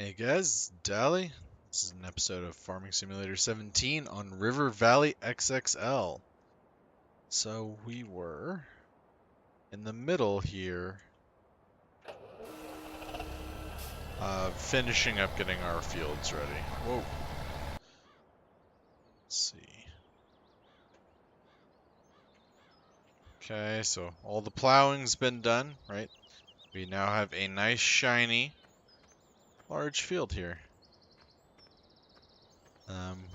Hey guys, Dally. This is an episode of Farming Simulator 17 on River Valley XXL. So we were in the middle here, finishing up getting our fields ready. Whoa. Let's see. Okay, so all the plowing's been done, right? We now have a nice, shiny, large field here.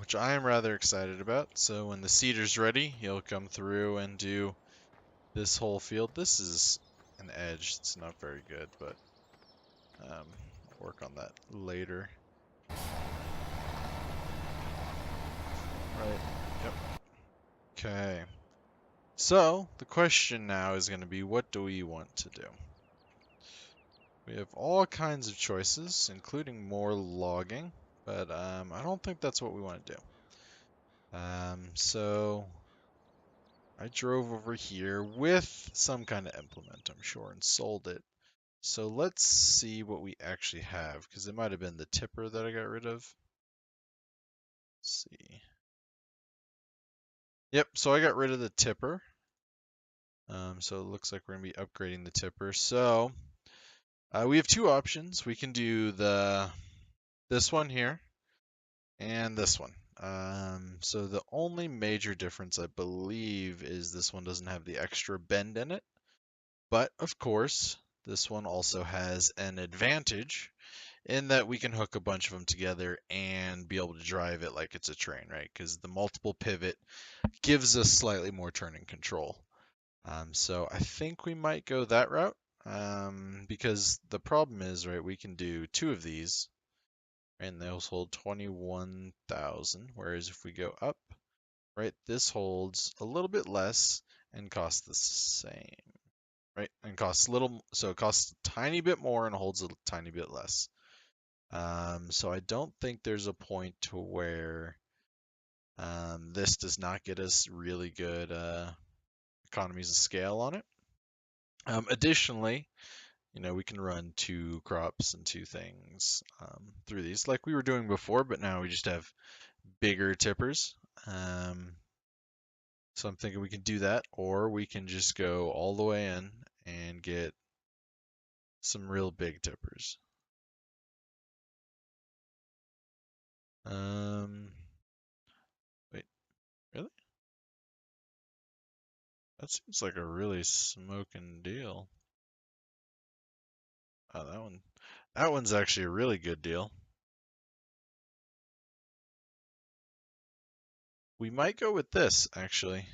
Which I am rather excited about. So when the seeder's ready, he'll come through and do this whole field. This is an edge. It's not very good, but I'll work on that later. Right. Yep. Okay. So the question now is going to be, what do we want to do? We have all kinds of choices, including more logging, but I don't think that's what we want to do. So I drove over here with some kind of implement, I'm sure, and sold it. So let's see what we actually have, because it might have been the tipper that I got rid of. Let's see. Yep, so I got rid of the tipper. So it looks like we're going to be upgrading the tipper. So we have two options. We can do this one here and this one. So the only major difference, I believe, is this one doesn't have the extra bend in it. But of course, this one also has an advantage in that we can hook a bunch of them together and be able to drive it like it's a train, right? Because the multiple pivot gives us slightly more turning control. So I think we might go that route, because the problem is, right, we can do two of these, and those hold 21,000, whereas if we go up, right, this holds a little bit less and costs the same, right? And costs little, so it costs a tiny bit more and holds a tiny bit less. So I don't think there's a point to where this does not get us really good economies of scale on it. Additionally, we can run two crops and two things through these like we were doing before, but now we just have bigger tippers. So I'm thinking we can do that, or we can just go all the way in and get some real big tippers. Wait, really? That seems like a really smoking deal. Oh, that one's actually a really good deal. We might go with this actually,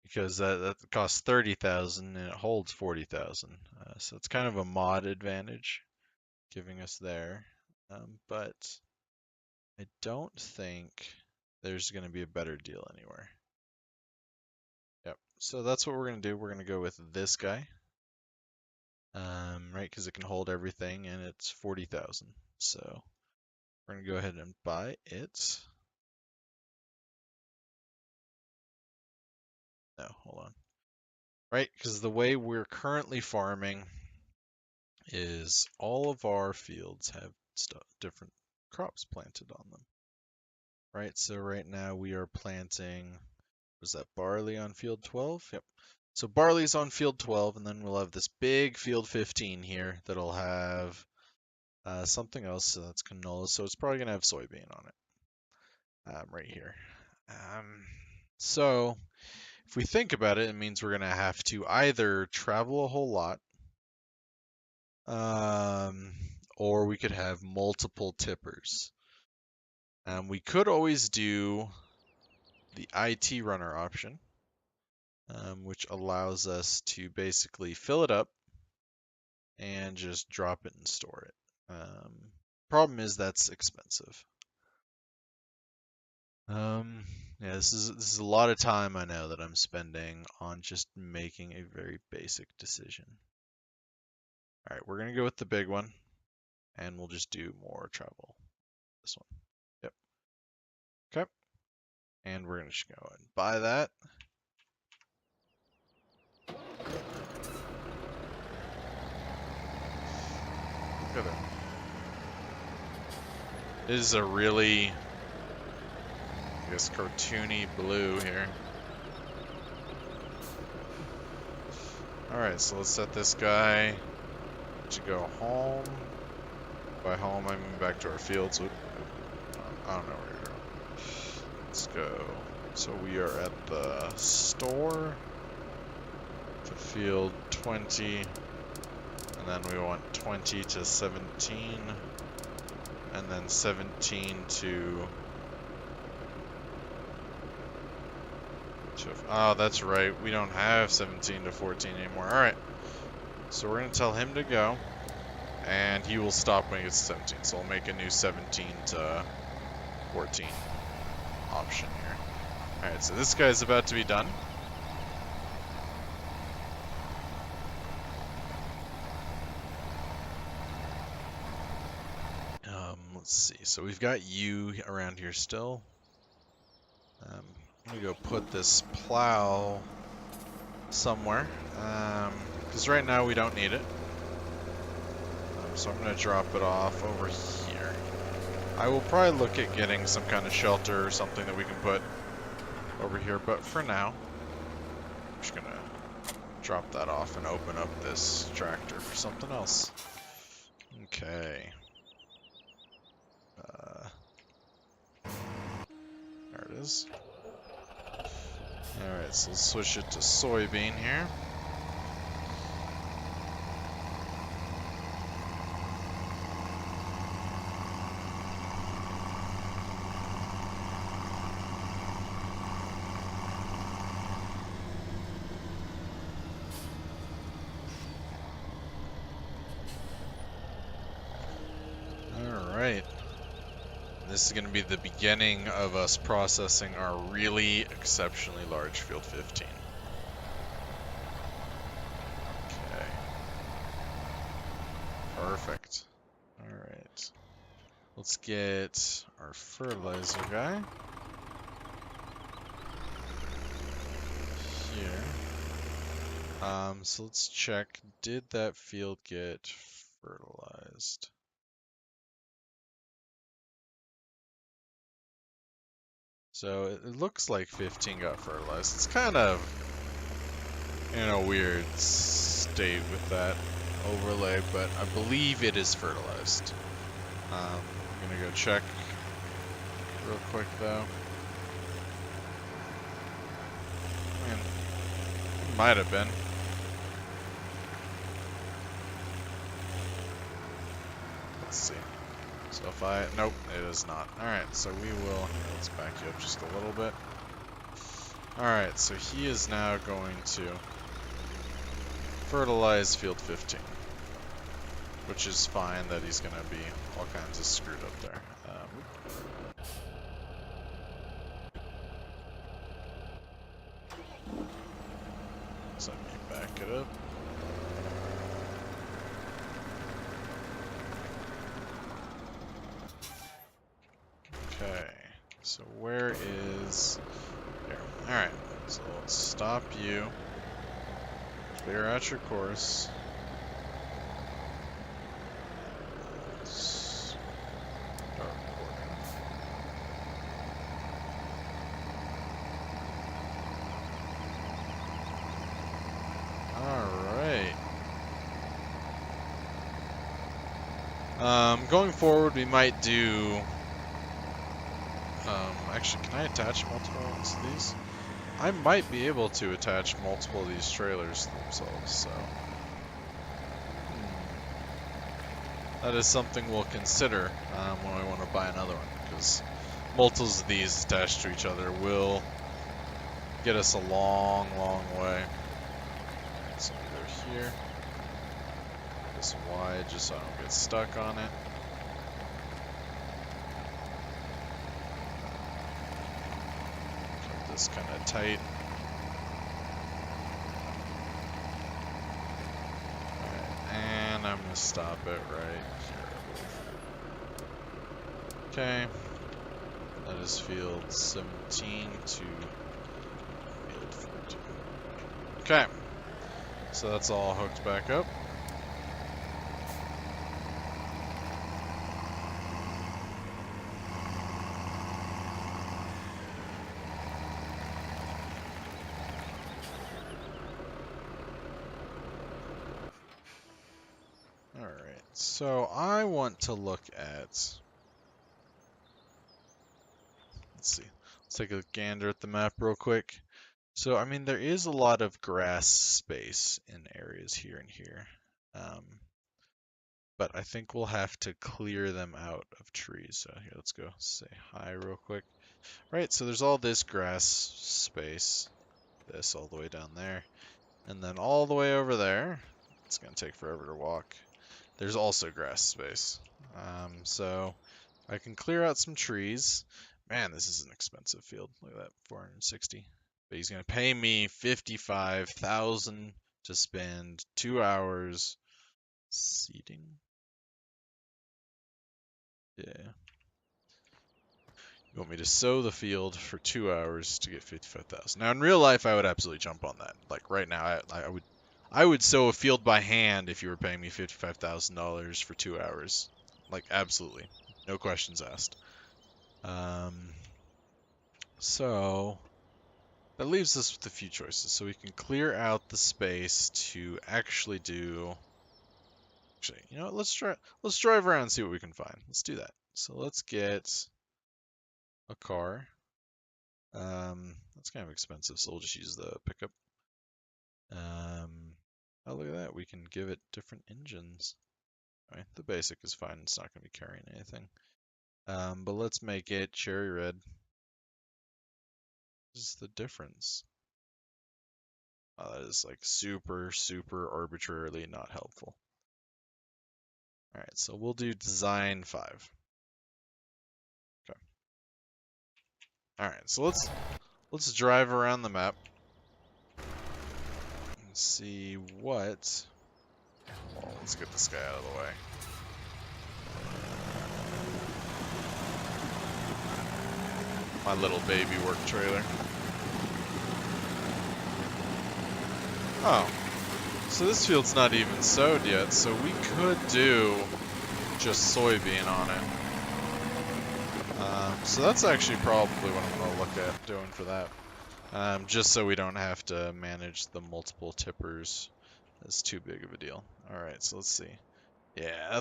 because that costs 30,000 and it holds 40,000. So it's kind of a mod advantage giving us there, but I don't think there's going to be a better deal anywhere. Yep. So that's what we're going to do. We're going to go with this guy, right? Because it can hold everything and it's 40,000. So we're going to go ahead and buy it. No, hold on. Right? Because the way we're currently farming is all of our fields have different crops planted on them. Right, so right now we are planting, was that barley on field 12? Yep. So barley's on field 12, and then we'll have this big field 15 here that'll have something else, so that's canola, so it's probably going to have soybean on it, right here. So if we think about it, it means we're going to have to either travel a whole lot, or we could have multiple tippers. We could always do the IT runner option, which allows us to basically fill it up and just drop it and store it. Problem is that's expensive. Yeah, this is a lot of time I know that I'm spending on just making a very basic decision. All right, we're gonna go with the big one, and we'll just do more travel. This one. Yep. Okay. And we're gonna just go and buy that. at that. It is a really, I guess, cartoony blue here. Alright, so let's set this guy to go home. By home, I mean back to our fields. I don't know where you're going. Let's go. So we are at the store. To field 20. And then we want 20 to 17. And then 17 to... Oh, that's right. We don't have 17 to 14 anymore. Alright. So we're going to tell him to go. And he will stop when he gets to 17. So we'll make a new 17 to 14 option here. Alright, so this guy's about to be done. Let's see. So we've got you around here still. I'm going to go put this plow somewhere. Because right now we don't need it. So I'm going to drop it off over here. I will probably look at getting some kind of shelter or something that we can put over here. But for now, I'm just going to drop that off and open up this tractor for something else. Okay. There it is. Alright, so let's switch it to soybean here. Alright. This is going to be the beginning of us processing our really exceptionally large field 15. Okay. Perfect. Alright. Let's get our fertilizer guy. Here. So let's check. Did that field get fertilized? So it looks like 15 got fertilized. It's kind of in a weird state with that overlay, but I believe it is fertilized. I'm gonna go check real quick though. Man, it might have been. Let's see. So if I, nope, it is not. Alright, so we will, let's back you up just a little bit. Alright, so he is now going to fertilize field 15. Which is fine that he's going to be all kinds of screwed up there. So let me back it up. Okay, so where is... Here. Alright, so let's stop you. Clear out your course. Start recording. Alright. Going forward, we might do... actually, can I attach multiple ones of these? I might be able to attach multiple of these trailers themselves, so... That is something we'll consider when we want to buy another one, because multiples of these attached to each other will get us a long, long way. So we go here. This wide, just so I don't get stuck on it. This kind of tight. Alright, and I'm gonna stop it right here. Okay, that is field 17 to field 14. Okay, so that's all hooked back up. So I want to look at, let's see, let's take a gander at the map real quick. So, I mean, there is a lot of grass space in areas here and here. But I think we'll have to clear them out of trees. So here, let's go say hi real quick. Right, so there's all this grass space, this all the way down there, and then all the way over there. It's gonna take forever to walk. There's also grass space. So I can clear out some trees. Man, this is an expensive field. Look at that, 460. But he's gonna pay me 55,000 to spend 2 hours seeding. Yeah. You want me to sow the field for 2 hours to get 55,000. Now in real life I would absolutely jump on that. Like right now I would sow a field by hand if you were paying me $55,000 for 2 hours. Like absolutely. No questions asked. So that leaves us with a few choices. So we can clear out the space to actually do. Actually, you know what? Let's drive around and see what we can find. Let's do that. So let's get a car. That's kind of expensive, so we'll just use the pickup. Oh, look at that. We can give it different engines. All right, the basic is fine. It's not going to be carrying anything. But let's make it cherry red. What is the difference? Oh, that is like super, super arbitrarily not helpful. All right, so we'll do design 5. Okay. All right, so let's drive around the map and see what. Well, let's get this guy out of the way. My little baby work trailer. Oh, so this field's not even sowed yet, so we could do just soybean on it. So that's actually probably what I'm going to look at doing for that. Just so we don't have to manage the multiple tippers. That's too big of a deal. Alright, so let's see. Yeah,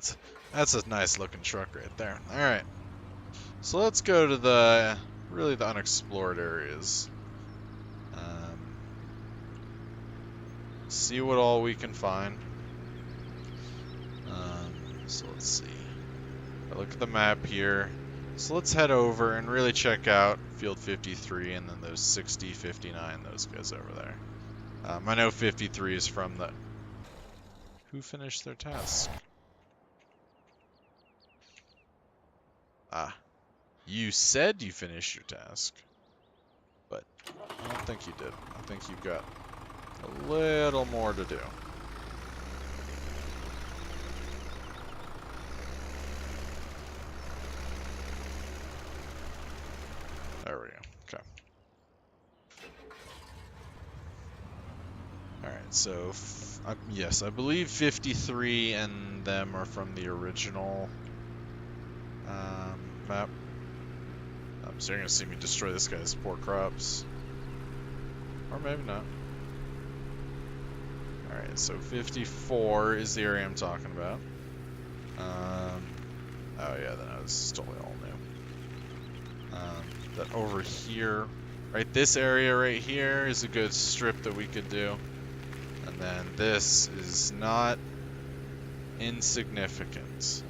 that's a nice looking truck right there. Alright. So let's go to the really the unexplored areas. See what all we can find. So let's see. I look at the map here. So let's head over and really check out field 53 and then those 60, 59, those guys over there. I know 53 is from the... Who finished their task? Ah. You said you finished your task. But I don't think you did. I think you've got a little more to do. There we go. Okay. Alright, so yes, I believe 53 and them are from the original map. So you're going to see me destroy this guy's poor crops. Or maybe not. Alright, so 54 is the area I'm talking about. Oh yeah, then this is totally all new. That over here, right, this area right here is a good strip that we could do. And then this is not insignificant.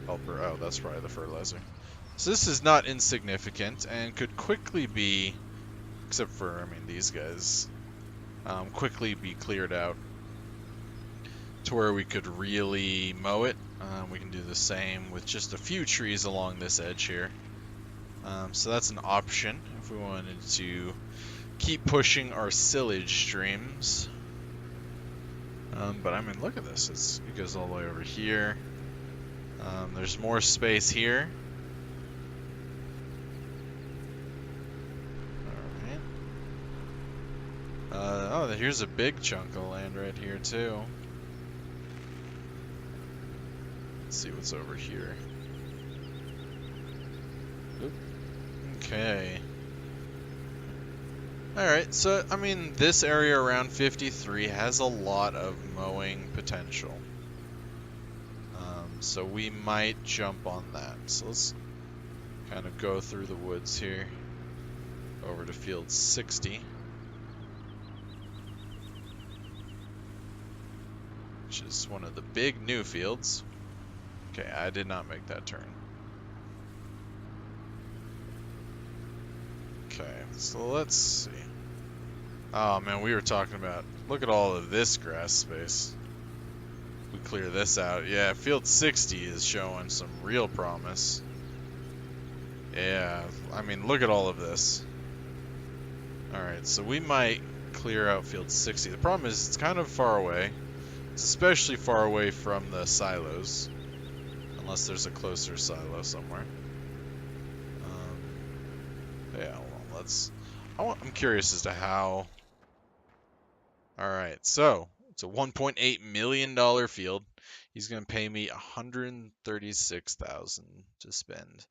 Helper, oh, that's probably the fertilizer. So this is not insignificant and could quickly be, except for, I mean, these guys, quickly be cleared out to where we could really mow it. We can do the same with just a few trees along this edge here. So that's an option if we wanted to keep pushing our silage streams. But I mean, look at this. It goes all the way over here. There's more space here. Alright. Oh, here's a big chunk of land right here, too. Let's see what's over here. Oop. Okay. Alright, so, I mean, this area around 53 has a lot of mowing potential. So we might jump on that. So let's kind of go through the woods here over to field 60. Which is one of the big new fields. Okay, I did not make that turn. Okay, so let's see. Oh man, we were talking about, look at all of this grass space. We clear this out. Yeah, field 60 is showing some real promise. Yeah, I mean, look at all of this. Alright, so we might clear out field 60. The problem is it's kind of far away. It's especially far away from the silos. Unless there's a closer silo somewhere. Yeah, well, I'm curious as to how. Alright, so it's a $1.8 million field. He's going to pay me $136,000 to spend.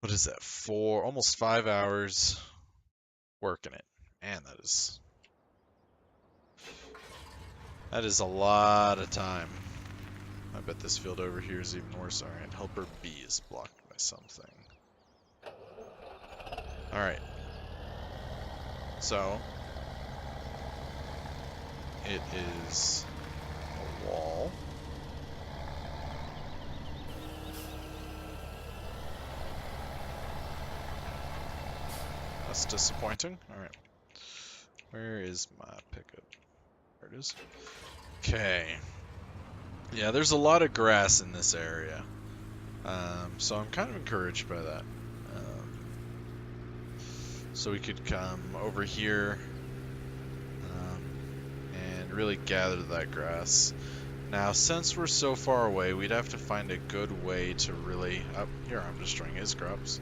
What is that? Almost 5 hours working it. Man, that is a lot of time. I bet this field over here is even worse. Alright, helper B is blocked by something. Alright. So, it is a wall. That's disappointing. Alright. Where is my pickup? There it is. Okay. Yeah, there's a lot of grass in this area. So I'm kind of encouraged by that. So we could come over here and really gather that grass. Now, since we're so far away, we'd have to find a good way to really... Oh, here, I'm destroying his crops.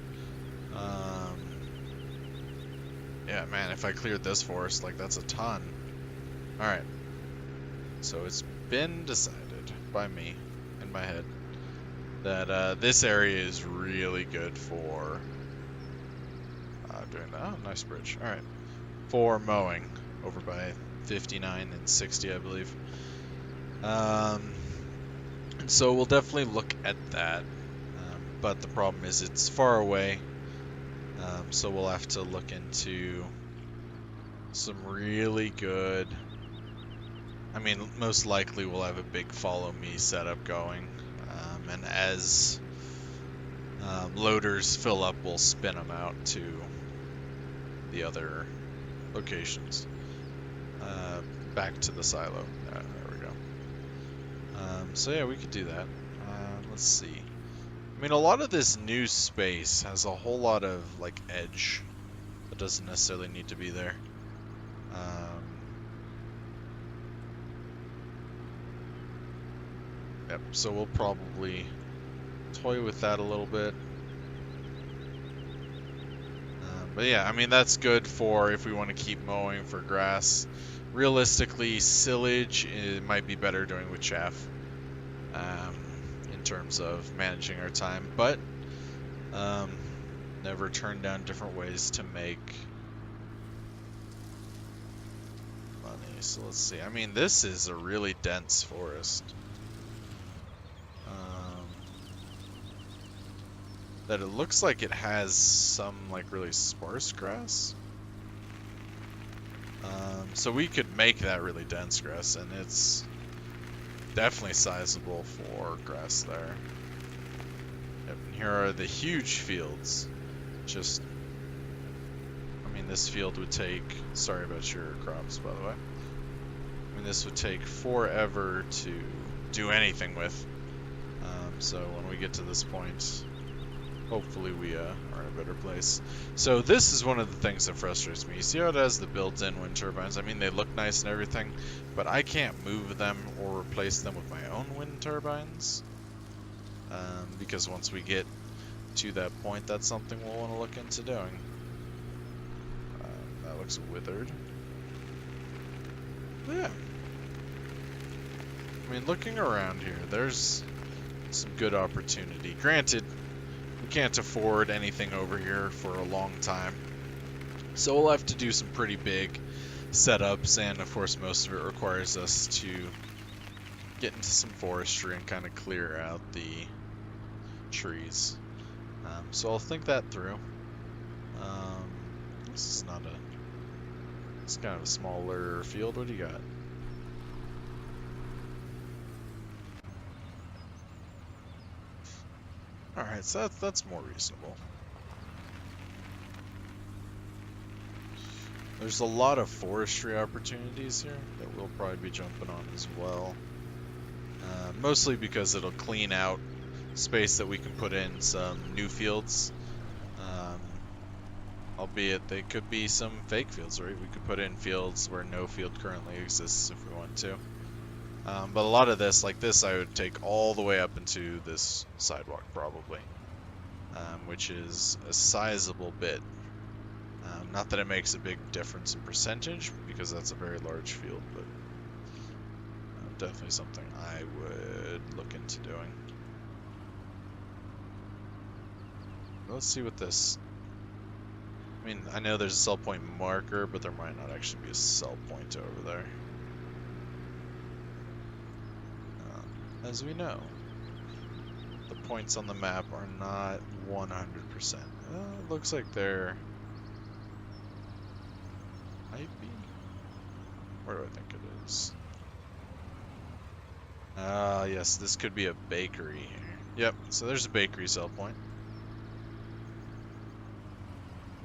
Yeah, man, if I cleared this forest, like, that's a ton. Alright. So it's been decided by me, in my head, that this area is really good for... doing that. Oh, nice bridge. Alright. For mowing, over by 59 and 60, I believe. And so we'll definitely look at that. But the problem is it's far away. So we'll have to look into some really good... I mean, most likely we'll have a big follow me setup going. And as loaders fill up, we'll spin them out to the other locations. Back to the silo. There we go. So yeah, we could do that. Let's see. I mean, a lot of this new space has a whole lot of, like, edge that doesn't necessarily need to be there. Yep, so we'll probably toy with that a little bit. But yeah, I mean, that's good for if we want to keep mowing for grass. Realistically, silage, it might be better doing with chaff in terms of managing our time. But never turn down different ways to make money. So let's see. I mean, this is a really dense forest. That it looks like it has some, like, really sparse grass. So we could make that really dense grass, and it's definitely sizable for grass there. Yep, and here are the huge fields. Just, I mean, this field would take, sorry about your crops, by the way. I mean, this would take forever to do anything with. So when we get to this point, hopefully we are in a better place. So this is one of the things that frustrates me. You see how it has the built-in wind turbines? I mean, they look nice and everything, but I can't move them or replace them with my own wind turbines. Because once we get to that point, that's something we'll want to look into doing. That looks withered. But yeah. I mean, looking around here, there's some good opportunity. Granted, we can't afford anything over here for a long time, so we'll have to do some pretty big setups, and of course most of it requires us to get into some forestry and kind of clear out the trees. So I'll think that through. This is not a... It's kind of a smaller field. What do you got? Alright, so that's more reasonable. There's a lot of forestry opportunities here that we'll probably be jumping on as well. Mostly because it'll clean out space that we can put in some new fields. Albeit they could be some fake fields, right? We could put in fields where no field currently exists if we want to. But a lot of this, like this, I would take all the way up into this sidewalk probably. Which is a sizable bit. Not that it makes a big difference in percentage, because that's a very large field, but definitely something I would look into doing. Let's see what this... I mean, I know there's a sell point marker, but there might not actually be a sell point over there. As we know, the points on the map are not 100%. It looks like they're... might be. Where do I think it is? Yes, this could be a bakery here. Yep, so there's a bakery sell point.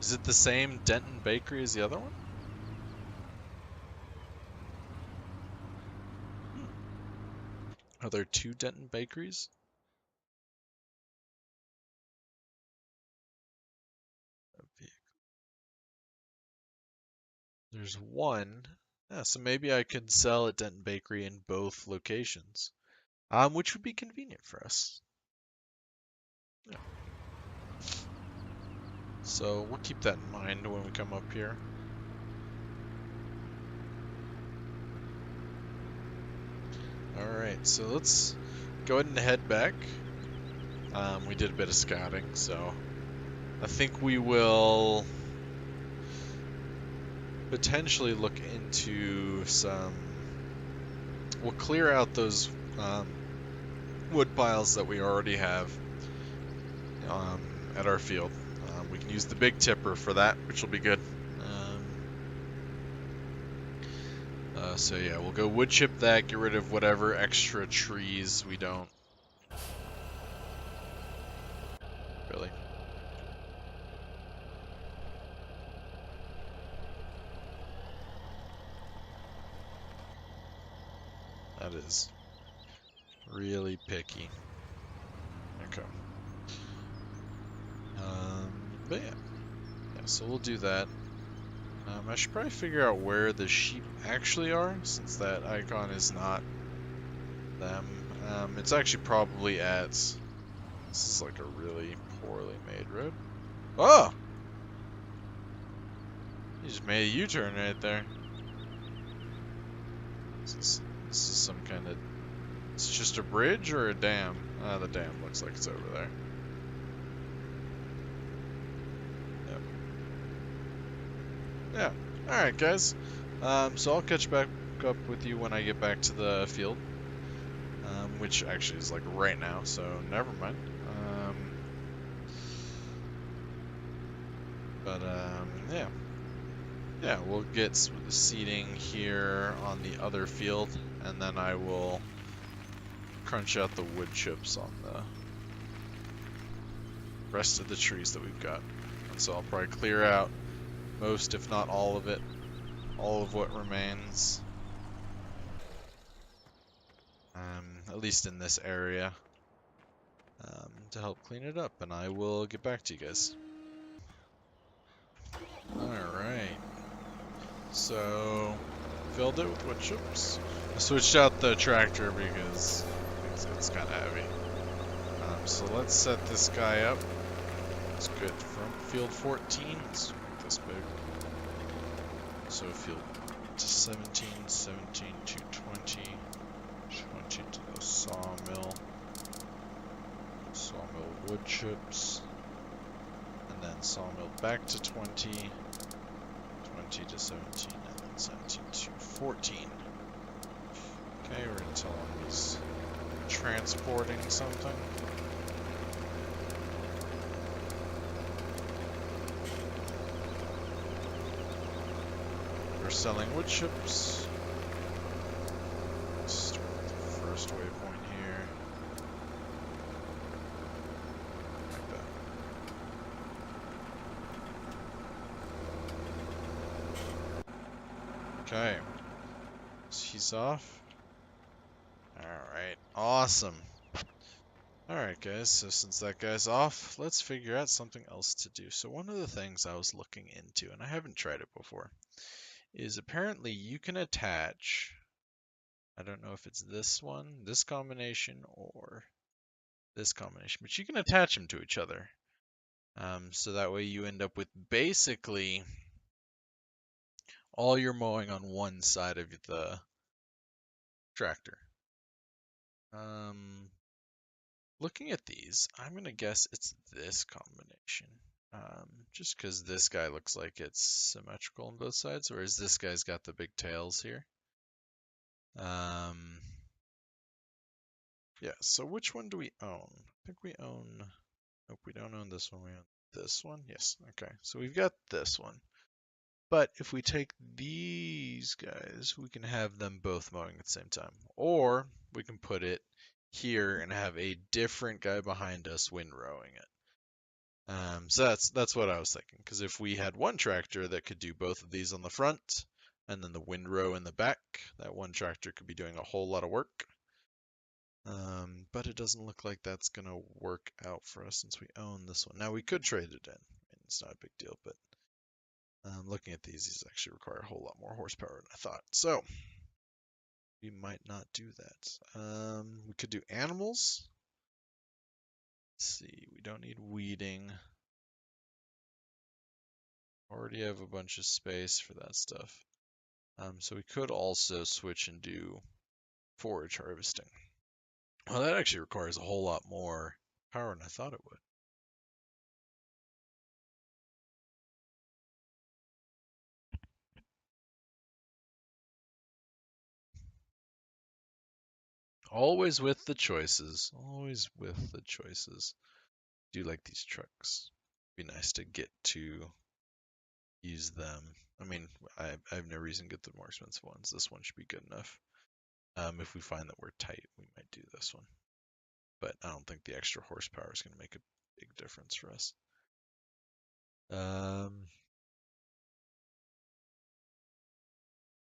Is it the same Denton Bakery as the other one? Are there two Denton bakeries? There's one. Yeah, so maybe I could sell at Denton Bakery in both locations. Which would be convenient for us. Yeah. So we'll keep that in mind when we come up here. Alright, so let's go ahead and head back. We did a bit of scouting, so I think we will potentially look into some... We'll clear out those wood piles that we already have at our field. We can use the big tipper for that, which will be good. So yeah, we'll go wood chip that, get rid of whatever extra trees we don't. Really? That is really picky. Okay. But yeah. Yeah, so we'll do that. I should probably figure out where the sheep actually are, since that icon is not them. It's actually probably at... This is like a really poorly made road. Oh! You just made a U-turn right there. This is some kind of... It's just a bridge or a dam? The dam looks like it's over there. Yep. Yeah. Alright, guys. So I'll catch back up with you when I get back to the field. Which actually is like right now, so never mind. Yeah. Yeah, we'll get the seeding here on the other field, and then I will crunch out the wood chips on the rest of the trees that we've got. And so I'll probably clear out most, if not all of it, all of what remains, at least in this area, to help clean it up, and I will get back to you guys. Alright, so filled it with wood chips. I switched out the tractor because it's kind of heavy. So let's set this guy up. Let's get from field 14. Let's make this big. So field to 17, 17 to 20, 20 to the sawmill. Sawmill wood chips. And then sawmill back to 20, 20 to 17, and then 17 to 14. Okay, we're gonna tell him he's transporting something. We're selling wood chips. Start with the first waypoint here. Like that. Okay. So he's off. Alright, awesome. Alright guys, so since that guy's off, let's figure out something else to do. So one of the things I was looking into, and I haven't tried it before, is apparently you can attach, I don't know if it's this one, this combination, or this combination, but you can attach them to each other. So that way you end up with basically all your mowing on one side of the tractor. Looking at these, I'm going to guess it's this combination. Just because this guy looks like it's symmetrical on both sides, whereas this guy's got the big tails here. Yeah, so which one do we own? I think we own, nope, we don't own this one. We own this one. Yes, okay. So we've got this one. But if we take these guys, we can have them both mowing at the same time. Or we can put it here and have a different guy behind us windrowing it. So that's what I was thinking. Because if we had one tractor that could do both of these on the front, and then the windrow in the back, that one tractor could be doing a whole lot of work. But it doesn't look like that's going to work out for us since we own this one. Now we could trade it in. It's not a big deal, but looking at these actually require a whole lot more horsepower than I thought. So we might not do that. We could do animals. Let's see, we don't need weeding. Already have a bunch of space for that stuff. So we could also switch and do forage harvesting. Well, that actually requires a whole lot more power than I thought it would. Always with the choices. Always with the choices. Do like these trucks. Be nice to get to use them. I mean, I have no reason to get the more expensive ones. This one should be good enough. If we find that we're tight, we might do this one. But I don't think the extra horsepower is going to make a big difference for us.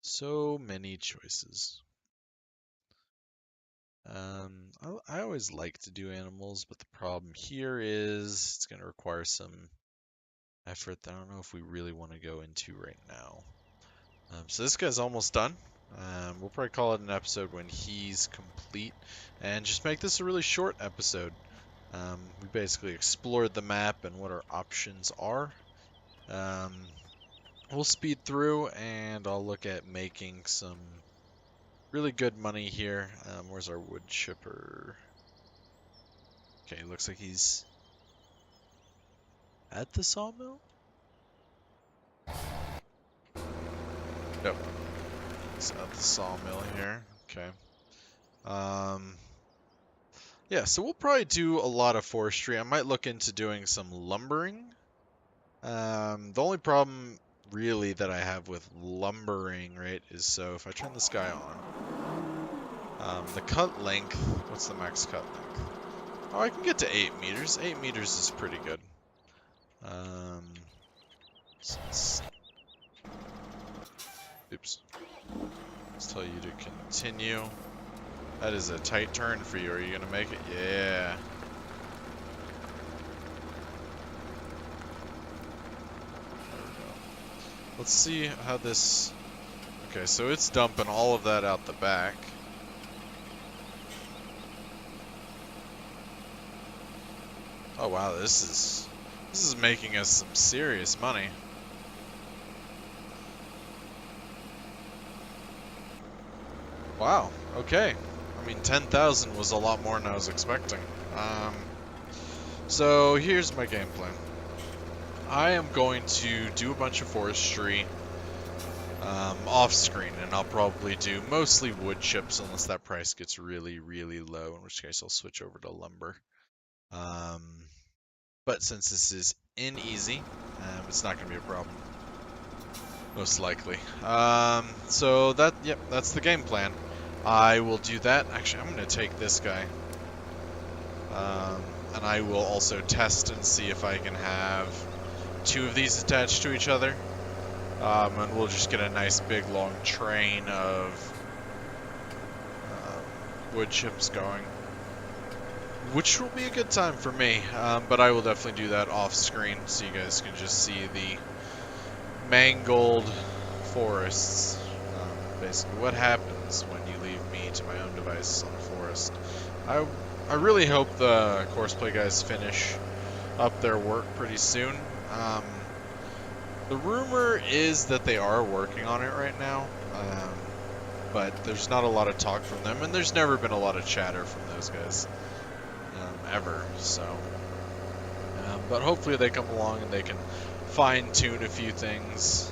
So many choices. I always like to do animals, but the problem here is it's going to require some effort that I don't know if we really want to go into right now. So this guy's almost done. We'll probably call it an episode when he's complete, and just make this a really short episode. We basically explored the map and what our options are. We'll speed through, and I'll look at making some really good money here. Where's our wood chipper? Okay, looks like he's at the sawmill. Yep, he's at the sawmill here. Okay. Yeah, so we'll probably do a lot of forestry. I might look into doing some lumbering. The only problem really that I have with lumbering, right, is so if I turn this guy on, the cut length, what's the max cut length? Oh, I can get to 8 meters. 8 meters is pretty good. Oops. Let's tell you to continue. That is a tight turn for you. Are you gonna make it? Yeah. Let's see how this... Okay, so it's dumping all of that out the back. Oh wow, this is making us some serious money. Wow, okay. I mean, 10,000 was a lot more than I was expecting. So here's my game plan. I am going to do a bunch of forestry. off screen, and I'll probably do mostly wood chips unless that price gets really, really low, in which case I'll switch over to lumber. But since this is in easy, it's not going to be a problem, most likely. So yep, that's the game plan. I will do that. Actually, I'm going to take this guy. And I will also test and see if I can have 2 of these attached to each other. And we'll just get a nice big long train of wood chips going, which will be a good time for me. But I will definitely do that off screen so you guys can just see the mangled forests. Basically, what happens when you leave me to my own devices on a forest. I really hope the Courseplay guys finish up their work pretty soon. The rumor is that they are working on it right now, but there's not a lot of talk from them, and there's never been a lot of chatter from those guys, ever, so. But hopefully they come along and they can fine-tune a few things,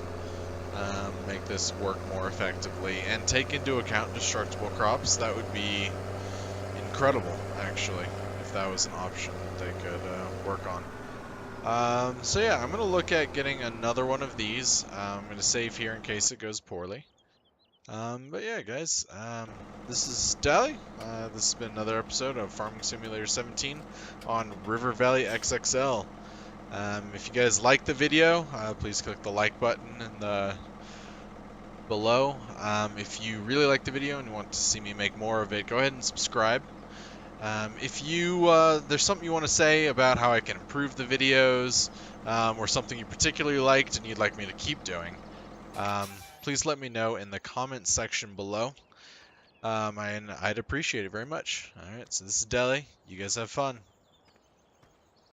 make this work more effectively, and take into account destructible crops. That would be incredible, actually, if that was an option that they could work on. So yeah, I'm going to look at getting another one of these. I'm going to save here in case it goes poorly. But yeah, guys, this is Dally. This has been another episode of Farming Simulator 17 on River Valley XXL. If you guys like the video, please click the like button in the below. If you really like the video and you want to see me make more of it, go ahead and subscribe. If there's something you want to say about how I can improve the videos, or something you particularly liked and you'd like me to keep doing, please let me know in the comments section below. And I'd appreciate it very much. Alright, so this is Deli. You guys have fun.